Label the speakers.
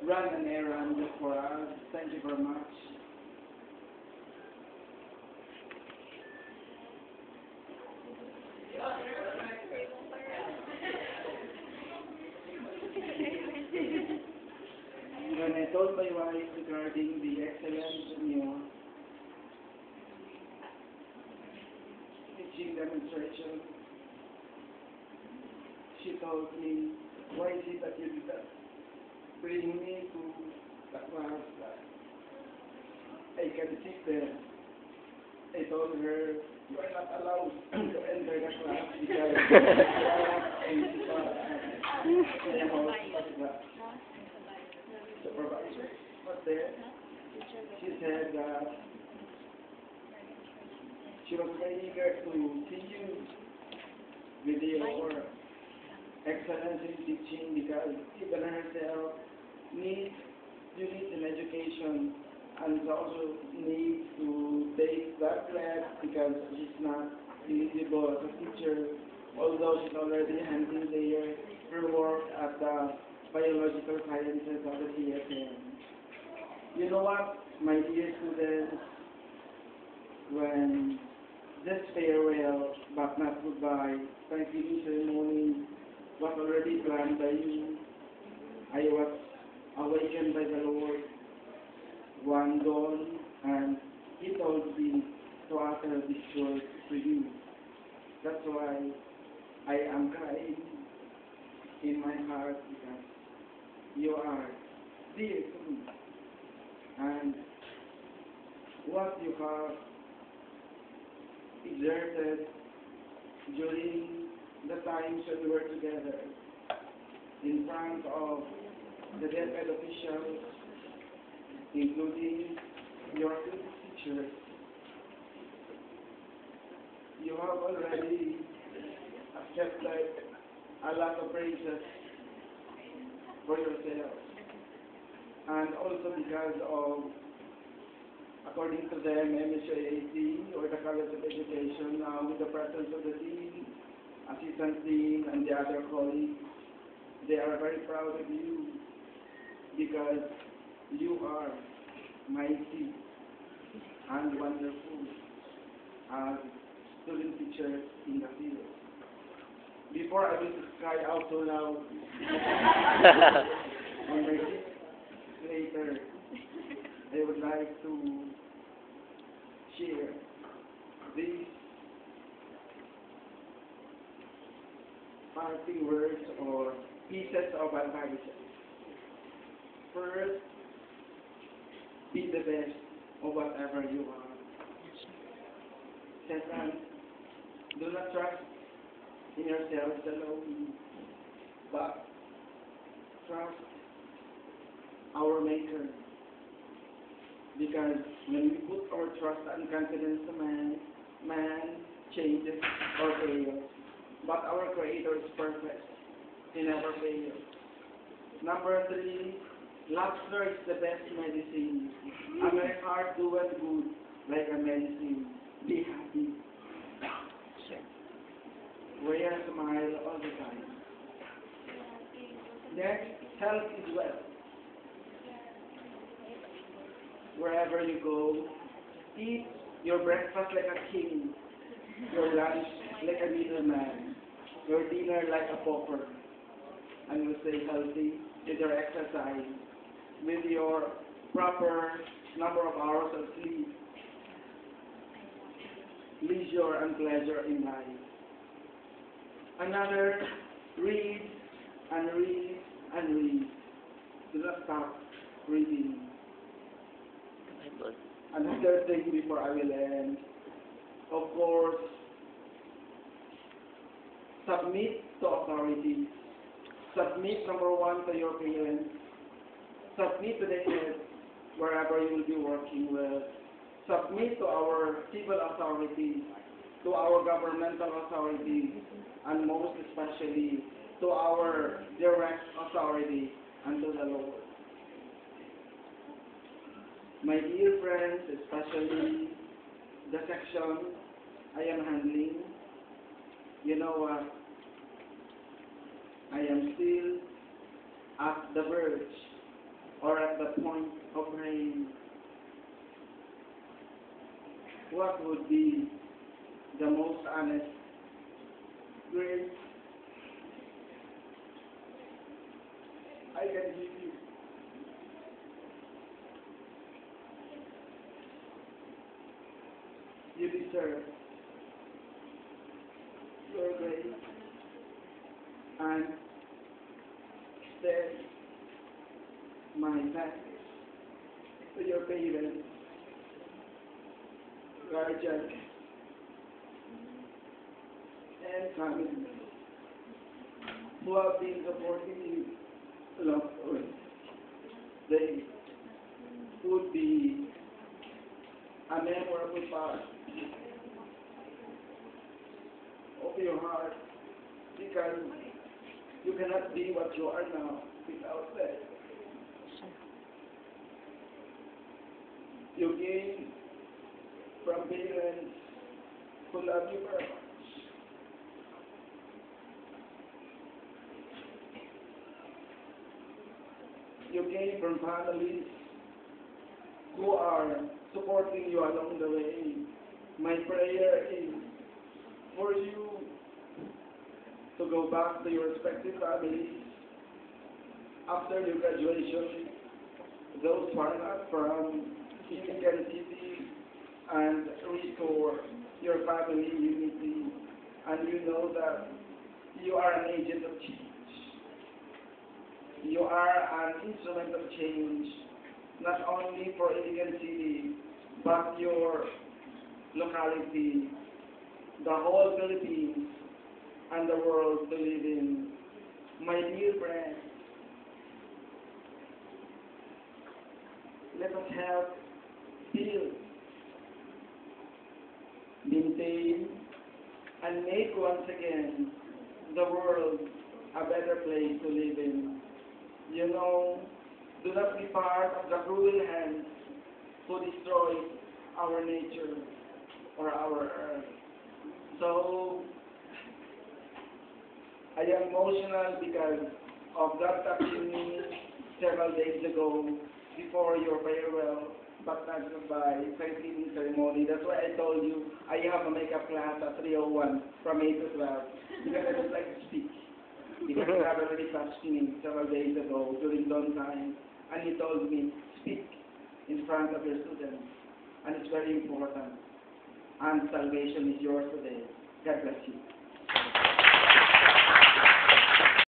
Speaker 1: run an errand for us. Thank you very much. When I told my wife regarding the excellence in your teaching demonstration, she told me, why is it that you did that? Bring me to the class that I can sit there. I told her, you are not allowed to enter the class because you are principal and the host of the supervisor. But there, she said that she was very eager to see you with your excellence in teaching because even herself needs units in education and also needs to take that class because she's not eligible as a teacher, although she's already handling her work at the biological sciences of the CSM. You know what, my dear students, when this farewell but not goodbye Thanksgiving ceremony was already planned by you, I was awakened by the Lord one dawn, and He told me to utter this word to you. That's why I am crying in my heart because you are dear to me. And what you have exerted during the times when we were together in front of the DepEd officials, including your teachers, you have already accepted a lot of praises for yourself. And also because of, according to them, MHAAC or the College of Education, now with the presence of the Dean, Assistant Dean, and the other colleagues, they are very proud of you because you are mighty and wonderful as student teachers in the field. Before I will cry out so loud on my seat later, I would like to share these parting words or pieces of advice. First, be the best of whatever you are. Second, do not trust in yourselves alone, but trust our Maker. Because when we put our trust and confidence to man, man changes or fails. But our Creator is perfect. He never fails. Number 3, laughter is the best medicine. A merry heart doeth good like a medicine. Be happy. Wear a smile all the time. Next, health is wealth. Wherever you go, eat your breakfast like a king, your lunch like a middleman, your dinner like a pauper, and you stay healthy with your exercise, with your proper number of hours of sleep, leisure and pleasure in life. Another, read and read and read. Do not stop reading. Another thing before I will end, of course, submit to authority. Submit, number 1, to your parents. Submit to the head wherever you will be working with. Submit to our civil authorities, to our governmental authorities, and most especially to our direct authority and to the Lord. My dear friends, especially the section I am handling, you know what? I am still at the verge or at the point of rain, what would be the most honest grace I can give you? You deserve your grace and extend my thanks to your parents, guardians, and family who have been supporting you along the way. They would be a memorable part of your heart because you cannot be what you are now without them. You gain from parents who love you very much. You gain from families who are supporting you along the way. My prayer is for you to go back to your respective families after your graduation, those who are not from Iligan City, and restore your family unity. And you know that you are an agent of change. You are an instrument of change, not only for Iligan City, but your locality, the whole Philippines, and the world to live in. My dear friends, let us help build, maintain, and make once again the world a better place to live in. You know, do not be part of the cruel hands who destroy our nature or our earth. So, I am emotional because of that touching me several days ago before your farewell, but not goodbye, Thanksgiving ceremony. That's why I told you I have a makeup class at 3:01 from 8 to 12 because I would like to speak. Because you have already touched me several days ago during dawn time, and you told me, speak in front of your students, and it's very important. And salvation is yours today. God bless you.